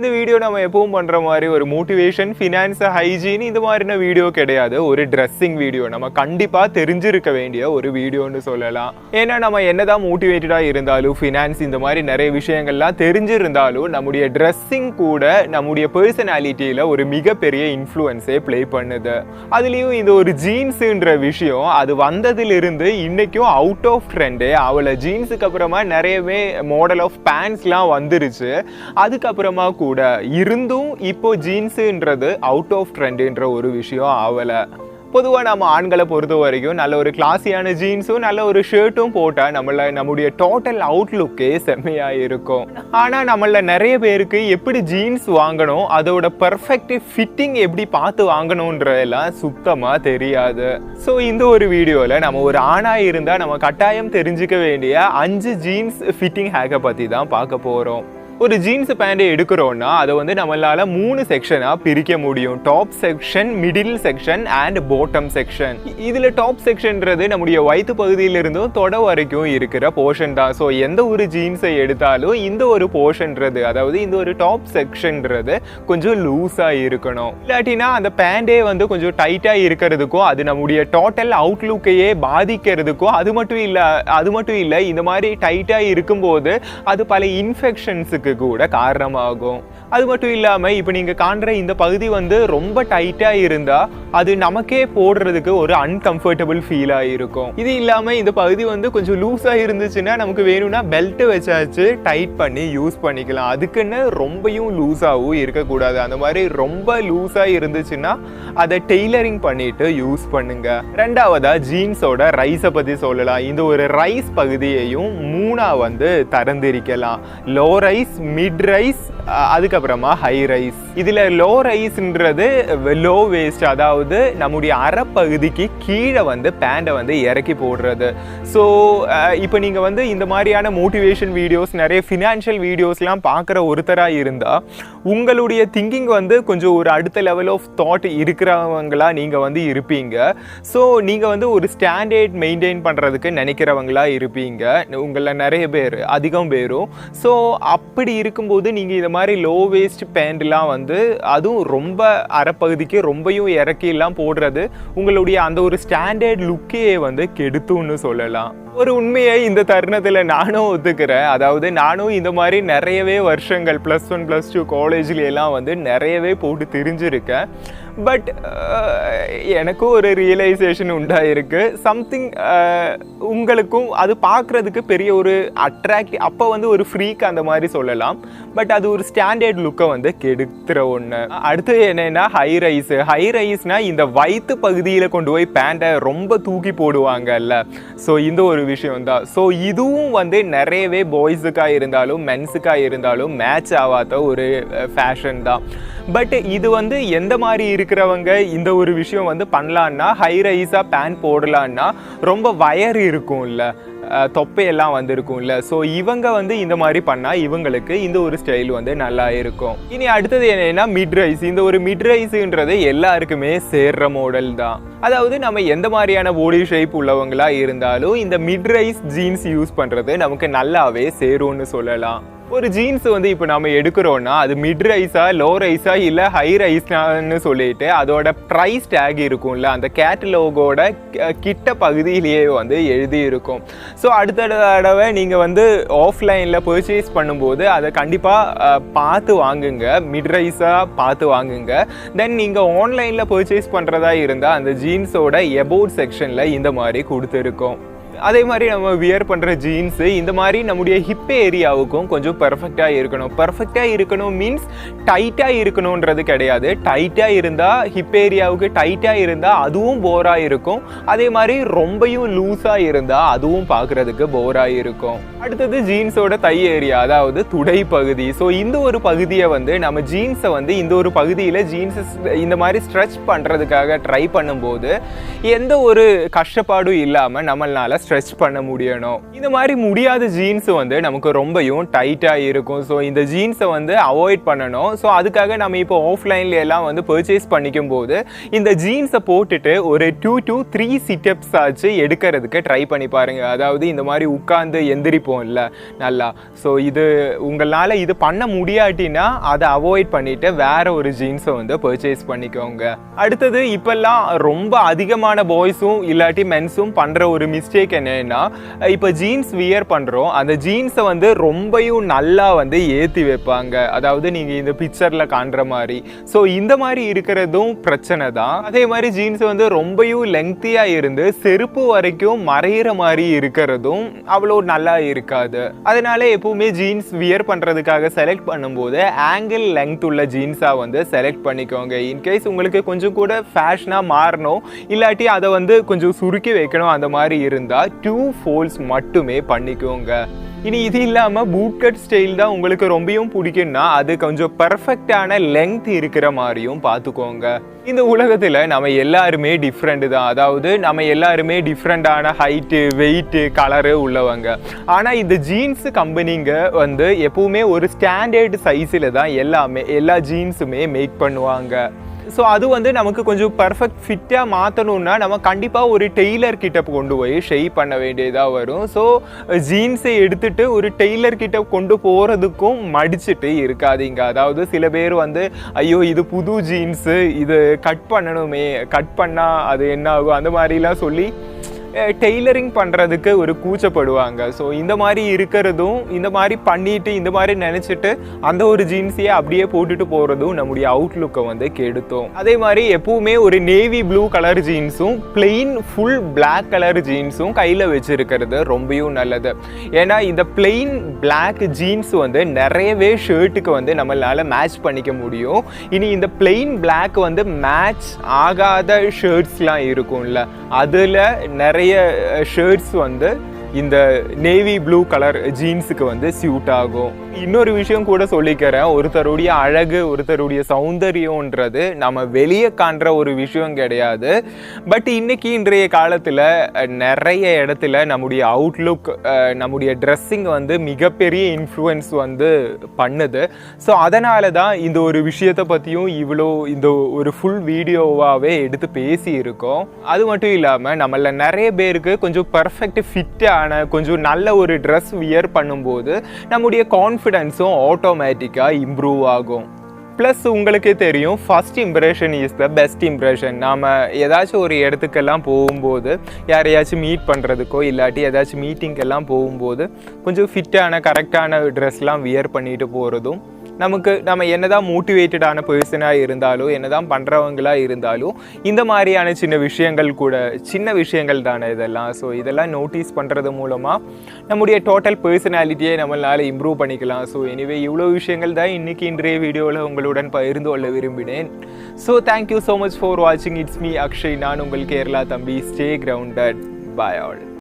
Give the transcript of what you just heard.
இந்த வீடியோ நம்ம எப்பவும் பண்ற மாதிரி ஒரு மோட்டிவேஷன், ஃபினான்ஸ், ஹைஜீன் இந்த மாதிரின வீடியோ கிடையாது. ஒரு ட்ரெஸ்ஸிங் வீடியோ. நம்ம கண்டிப்பா தெரிஞ்சிருக்க வேண்டிய ஒரு வீடியோன்னு சொல்லலாம். ஏன்னா நம்ம என்னதான் மோட்டிவேட்டடா இருந்தாலும், ஃபினான்ஸ் இந்த மாதிரி நிறைய விஷயங்கள்லாம் தெரிஞ்சிருந்தாலும் நம்முடைய ட்ரெஸ்ஸிங் கூட நம்முடைய பர்சனாலிட்டியில ஒரு மிகப்பெரிய இன்ஃப்ளூயன்ஸே ப்ளே பண்ணுது. அதுலயும் இந்த ஒரு ஜீன்ஸ்ன்ற விஷயம் அது வந்ததிலிருந்து இன்னைக்கும் அவுட் ஆஃப் ட்ரெண்டு. அவளை ஜீன்ஸுக்கு அப்புறமா நிறையவே மாடல் ஆஃப் பேண்ட்ஸ்லாம் வந்துருச்சு. அதுக்கப்புறமா கூட இருந்தும் இப்போ ஜீன்ஸுன்றது அவுட் ஆஃப் ட்ரெண்டுன்ற ஒரு விஷயம் ஆகலை. பொதுவாக நம்ம ஆண்களை பொறுத்த வரைக்கும் நல்ல ஒரு கிளாஸியான ஜீன்ஸும் நல்ல ஒரு ஷர்ட்டும் போட்டால் நம்முடைய டோட்டல் அவுட்லுக்கே செம்மையாக இருக்கும். ஆனால் நம்மள நிறைய பேருக்கு எப்படி ஜீன்ஸ் வாங்கணும், அதோட பர்ஃபெக்ட் ஃபிட்டிங் எப்படி பார்த்து வாங்கணுன்றதெல்லாம் சுத்தமாக தெரியாது. ஸோ இந்த ஒரு வீடியோவில் நம்ம ஒரு ஆணாக இருந்தால் நம்ம கட்டாயம் தெரிஞ்சுக்க வேண்டிய 5 ஜீன்ஸ் ஃபிட்டிங் ஹேக்கை பற்றி தான் பார்க்க போகிறோம். ஒரு ஜீன்ஸ் பேண்டை எடுக்கிறோன்னா அதை நம்மளால 3 செக்ஷனாக பிரிக்க முடியும். Top section, middle section and bottom section. இதில் டாப் செக்ஷன்றது நம்முடைய வயிற்று பகுதியிலிருந்தும் தொட வரைக்கும் இருக்கிற போர்ஷன் தான். ஸோ எந்த ஒரு ஜீன்ஸை எடுத்தாலும் இந்த ஒரு போர்ஷன்றது, அதாவது இந்த ஒரு டாப் செக்ஷன்றது கொஞ்சம் லூஸாக இருக்கணும். இல்லாட்டினா அந்த பேண்டே கொஞ்சம் டைட்டாக இருக்கிறதுக்கும் அது நம்முடைய டோட்டல் அவுட்லுக்கையே பாதிக்கிறதுக்கும் அது மட்டும் இல்லை இந்த மாதிரி டைட்டாக இருக்கும்போது அது பல இன்ஃபெக்ஷன்ஸுக்கு கூட காரணமாகும். அது மட்டும் இல்லாம இப்ப நீங்க காண்ற இந்த பகுதி ரொம்ப டைட்டா இருந்தா அது நமக்கே போடுறதுக்கு ஒரு அன்கம்ஃபர்டபுள் ஃபீலா இருக்கும். இது இல்லாம இந்த பகுதி கொஞ்சம் லூஸா இருந்துச்சுன்னா நமக்கு வேணும்னா பெல்ட் வச்சாச்சு டைட் பண்ணி யூஸ் பண்ணிக்கலாம். அதுக்குன்னு ரொம்பவும் லூஸாவும் இருக்கக்கூடாது. அந்த மாதிரி ரொம்ப லூஸா இருந்துச்சுன்னா அதை டெய்லரிங் பண்ணிட்டு யூஸ் பண்ணுங்க. ரெண்டாவதா ஜீன்ஸோட ரைஸை பத்தி சொல்லலாம். இந்த ஒரு ரைஸ் பகுதியையும் 3ஆ தரந்திரிக்கலாம். லோ ரைஸ், மிட் ரைஸ், அதுக்கப்புறமா ஹை ரைஸ். இதுல லோ ரைஸ்ன்றது லோ வேஸ்ட், அதாவது நம்முடைய அரைப்பகுதிக்கு கீழே பேண்டை இறக்கி போடுறது. ஸோ இப்போ நீங்க இந்த மாதிரியான மோட்டிவேஷன் வீடியோஸ், நிறைய ஃபினான்ஷியல் வீடியோஸ்லாம் பார்க்குற ஒருத்தராக இருந்தால் உங்களுடைய திங்கிங் கொஞ்சம் ஒரு அடுத்த லெவல் ஆஃப் தாட் இருக்கிறவங்களா நீங்க இருப்பீங்க. ஸோ நீங்க ஒரு ஸ்டாண்டர்ட் மெயின்டைன் பண்றதுக்கு நினைக்கிறவங்களா இருப்பீங்க உங்களை நிறைய பேர், அதிகம் பேரும். ஸோ அப்படி இருக்கும்போது நீங்க இந்த மாதிரி லோ வேஸ்ட் பேண்ட்லாம் அதுவும் ரொம்ப அரைப்பகுதிக்கு ரொம்பவும் இறக்கிலாம் போடுறது உங்களுடைய அந்த ஒரு ஸ்டாண்டர்ட் லுக்கே கெடுத்துன்னு சொல்லலாம். ஒரு உண்மையை இந்த தருணத்தில் நானும் ஒத்துக்கிறேன். அதாவது நானும் இந்த மாதிரி நிறையவே வருஷங்கள் +1 +2 காலேஜ்ல எல்லாம் நிறையவே போட்டு தெரிஞ்சிருக்கேன். பட் எனக்கும் ஒரு ரியலைசேஷன் உண்டாயிருக்கு. சம்திங் உங்களுக்கும் அது பார்க்குறதுக்கு பெரிய ஒரு அட்ராக்ட், அப்போ ஒரு ஃப்ரீக் அந்த மாதிரி சொல்லலாம். பட் அது ஒரு ஸ்டாண்டர்ட் லுக்கை கெடுத்துற ஒன்று. அடுத்து என்னென்னா ஹை ரைஸ். ஹை ரைஸ்னா இந்த வயிற்று பகுதியில் கொண்டு போய் பேண்டை ரொம்ப தூக்கி போடுவாங்கல்ல. ஸோ இந்த ஒரு விஷயம் தான். ஸோ இதுவும் நிறையவே பாய்ஸுக்காக இருந்தாலும் மென்ஸுக்காக இருந்தாலும் மேட்ச் ஆகாத ஒரு ஃபேஷன் தான். பட் இது எந்த மாதிரி இருக்கிறவங்க இந்த ஒரு விஷயம் பண்ணலான்னா, ஹை ரைஸாக பேண்ட் போடலான்னா ரொம்ப வயர் இருக்கும்ல, தொப்பையெல்லாம் இருக்கும்ல. ஸோ இவங்க இந்த மாதிரி பண்ணால் இவங்களுக்கு இந்த ஒரு ஸ்டைல் நல்லா இருக்கும். இனி அடுத்தது என்னன்னா மிட் ரைஸ். இந்த ஒரு மிட் ரைஸுன்றது எல்லாருக்குமே சேர்ற மாடல் தான். அதாவது நம்ம எந்த மாதிரியான பாடி ஷேப் உள்ளவங்களா இருந்தாலும் இந்த மிட் ரைஸ் ஜீன்ஸ் யூஸ் பண்ணுறது நமக்கு நல்லாவே சேரும்னு சொல்லலாம். ஒரு ஜீன்ஸ் இப்போ நம்ம எடுக்கிறோன்னா அது மிட் ரைஸா, லோ ரைஸா, இல்லை ஹை ரைஸ்னான்னு சொல்லிட்டு அதோட ப்ரைஸ் டேக் இருக்கும்ல, அந்த கேட்டலாகோட கிட்ட பகுதியிலேயே எழுதி இருக்கும். ஸோ அடுத்த தடவை நீங்கள் ஆஃப்லைனில் பர்ச்சேஸ் பண்ணும்போது அதை கண்டிப்பாக பார்த்து வாங்குங்க, மிட் ரைஸாக பார்த்து வாங்குங்க. தென் நீங்கள் ஆன்லைனில் பர்ச்சேஸ் பண்ணுறதா இருந்தால் அந்த ஜீன்ஸோட எபோட் செக்ஷனில் இந்த மாதிரி கொடுத்துருக்கோம். அதே மாதிரி நம்ம வியர் பண்ணுற ஜீன்ஸு இந்த மாதிரி நம்முடைய ஹிப் ஏரியாவுக்கும் கொஞ்சம் பர்ஃபெக்டாக இருக்கணும். பர்ஃபெக்டாக இருக்கணும் மீன்ஸ் டைட்டாக இருக்கணுன்றது கிடையாது. டைட்டாக இருந்தால் ஹிப் ஏரியாவுக்கு டைட்டாக இருந்தால் அதுவும் போராக இருக்கும். அதே மாதிரி ரொம்பவும் லூஸாக இருந்தால் அதுவும் பார்க்குறதுக்கு போராக இருக்கும். அடுத்தது ஜீன்ஸோட தை ஏரியா, அதாவது துடை பகுதி. ஸோ இந்த ஒரு பகுதியை நம்ம ஜீன்ஸை இந்த ஒரு பகுதியில் ஜீன்ஸை இந்த மாதிரி ஸ்ட்ரெச் பண்ணுறதுக்காக ட்ரை பண்ணும்போது எந்த ஒரு கஷ்டப்பாடும் இல்லாமல் நம்மளால ஸ்ட்ரெச் பண்ண முடியணும். இந்த மாதிரி முடியாத ஜீன்ஸ் வந்து நமக்கு ரொம்பவும் டைட்டாக இருக்கும். ஸோ இந்த ஜீன்ஸை வந்து அவாய்ட் பண்ணணும். ஸோ அதுக்காக நம்ம இப்போ ஆஃப்லைன்ல எல்லாம் வந்து பர்ச்சேஸ் பண்ணிக்கும் போது இந்த ஜீன்ஸை போட்டுட்டு ஒரு 2 to 3 சிட்டப்ஸ் ஆச்சு எடுக்கிறதுக்கு ட்ரை பண்ணி பாருங்க. அதாவது இந்த மாதிரி உட்கார்ந்து எந்திரிப்போம் இல்லை நல்லா. ஸோ இது உங்களால் இது பண்ண முடியாட்டினா அதை அவாய்ட் பண்ணிட்டு வேற ஒரு ஜீன்ஸை வந்து பர்ச்சேஸ் பண்ணிக்கோங்க. அடுத்தது இப்பெல்லாம் ரொம்ப அதிகமான பாய்ஸும் இல்லாட்டி மென்ஸும் பண்ற ஒரு மிஸ்டேக் என்னன்னா, இப்போ ஜீன்ஸ் வியர் பண்றோம், அந்த ஜீன்ஸை வந்து ரொம்பவும் நல்லா வந்து ஏற்றி வைப்பாங்க. அதாவது நீங்க இந்த பிக்சர்ல காண்ற மாதிரி. ஸோ இந்த மாதிரி இருக்கிறதும் பிரச்சனை தான். அதே மாதிரி ஜீன்ஸ் வந்து ரொம்பவும் லெங்க்தியா இருந்து செருப்பு வரைக்கும் மறையிற மாதிரி இருக்கிறதும் அவ்வளோ நல்லா இருக்காது. அதனால எப்பவுமே ஜீன்ஸ் வியர் பண்றதுக்காக செலக்ட் பண்ணும்போது ஆங்கிள் லெங்த் உள்ள ஜீன்ஸா வந்து செலக்ட் பண்ணிக்கோங்க. இன்கேஸ் உங்களுக்கு கொஞ்சம் கூட ஃபேஷனா மாறணும் இல்லாட்டி அதை வந்து கொஞ்சம் சுருக்கி வைக்கணும் அந்த மாதிரி இருந்தா 2 folds மட்டுமே பண்ணிக்கோங்க. இனி இது இல்லாமல் பூட் கட் ஸ்டைல் தான் உங்களுக்கு ரொம்பவும் பிடிக்கும்னா அது கொஞ்சம் பர்ஃபெக்டான லெங்த் இருக்கிற மாதிரியும் பார்த்துக்கோங்க. இந்த உலகத்தில் நம்ம எல்லாருமே டிஃப்ரெண்ட் தான். அதாவது நம்ம எல்லாருமே டிஃப்ரெண்டான ஹைட்டு, வெயிட்டு, கலரு உள்ளவங்க. ஆனால் இந்த ஜீன்ஸ் கம்பெனிங்க வந்து எப்பவுமே ஒரு ஸ்டாண்டர்ட் சைஸில் தான் எல்லா ஜீன்ஸுமே மேக் பண்ணுவாங்க. ஸோ அது வந்து நமக்கு கொஞ்சம் பர்ஃபெக்ட் ஃபிட்டாக மாற்றணுன்னா நம்ம கண்டிப்பாக ஒரு டெய்லர் கிட்ட கொண்டு போய் ஷேப் பண்ண வேண்டியதாக வரும். ஸோ ஜீன்ஸை எடுத்துகிட்டு ஒரு டெய்லர் கிட்ட கொண்டு போகிறதுக்கும் மடிச்சுட்டு இருக்காதீங்க. அதாவது சில பேர் வந்து ஐயோ இது புது ஜீன்ஸு, இது கட் பண்ணணுமே, கட் பண்ணால் அது என்ன ஆகும் அந்த மாதிரிலாம் சொல்லி டெய்லரிங் பண்ணுறதுக்கு ஒரு கூச்சப்படுவாங்க. ஸோ இந்த மாதிரி இருக்கிறதும், இந்த மாதிரி பண்ணிட்டு இந்த மாதிரி நினச்சிட்டு அந்த ஒரு ஜீன்ஸையே அப்படியே போட்டுட்டு போகிறதும் நம்முடைய அவுட்லுக்கை வந்து கெடுத்தோம். அதே மாதிரி எப்பவுமே ஒரு நேவி ப்ளூ கலர் ஜீன்ஸும் பிளெயின் ஃபுல் பிளாக் கலர் ஜீன்ஸும் கையில் வச்சுருக்கிறது ரொம்பவும் நல்லது. ஏன்னா இந்த பிளெயின் பிளாக் ஜீன்ஸ் வந்து நிறையவே ஷர்ட்டுக்கு வந்து நம்மளால் மேட்ச் பண்ணிக்க முடியும். இனி இந்த பிளெயின் பிளாக் வந்து மேட்ச் ஆகாத ஷர்ட்ஸ்லாம் இருக்கும்ல, அதில் நிறைய ஷர்ட்ஸ் வந்து இந்த நேவி ப்ளூ கலர் ஜீன்ஸுக்கு வந்து சூட் ஆகும். இன்னொரு விஷயம் கூட சொல்லிக்கிறேன், ஒருத்தருடைய அழகு, ஒருத்தருடைய சௌந்தரியன்றது நம்ம வெளியே காண்ற ஒரு விஷயம் கிடையாது. பட் இன்னைக்கு இன்றைய காலத்தில் நிறைய இடத்துல நம்முடைய அவுட்லுக், நம்முடைய ட்ரெஸ்ஸிங் வந்து மிகப்பெரிய இன்ஃப்ளூயன்ஸ் வந்து பண்ணுது. ஸோ அதனால தான் இந்த ஒரு விஷயத்தை பற்றியும் இவ்வளோ இந்த ஒரு ஃபுல் வீடியோவாகவே எடுத்து பேசி இருக்கோம். அது மட்டும் இல்லாமல் நம்மள நிறைய பேருக்கு கொஞ்சம் பர்ஃபெக்ட் ஃபிட்டான கொஞ்சம் நல்ல ஒரு ட்ரெஸ் வியர் பண்ணும்போது நம்முடைய கான்ஃபிடென்ஸும் ஆட்டோமேட்டிக்காக இம்ப்ரூவ் ஆகும். ப்ளஸ் உங்களுக்கே தெரியும், first impression is the best impression. நாம் ஏதாச்சும் ஒரு இடத்துக்கெல்லாம் போகும்போது, யாரையாச்சும் மீட் பண்ணுறதுக்கோ இல்லாட்டி ஏதாச்சும் மீட்டிங்கெல்லாம் போகும்போது கொஞ்சம் ஃபிட்டான கரெக்டான ட்ரெஸ்லாம் வியர் பண்ணிட்டு போகிறதும் நம்ம என்னதான் மோட்டிவேட்டடான பர்சனாக இருந்தாலும், என்னதான் பண்ணுறவங்களாக இருந்தாலும், இந்த மாதிரியான சின்ன விஷயங்கள் தானே இதெல்லாம். ஸோ இதெல்லாம் நோட்டீஸ் பண்ணுறது மூலமாக நம்முடைய டோட்டல் பர்சனாலிட்டியை நம்மளால் இம்ப்ரூவ் பண்ணிக்கலாம். ஸோ எனிவே இவ்வளோ விஷயங்கள் தான் இன்றைய வீடியோவில் உங்களுடன் பகிர்ந்து கொள்ள விரும்பினேன். So thank you so much for வாட்சிங். It's me Akshay. நான் உங்கள் கேரளா தம்பி. Stay grounded. Bye all.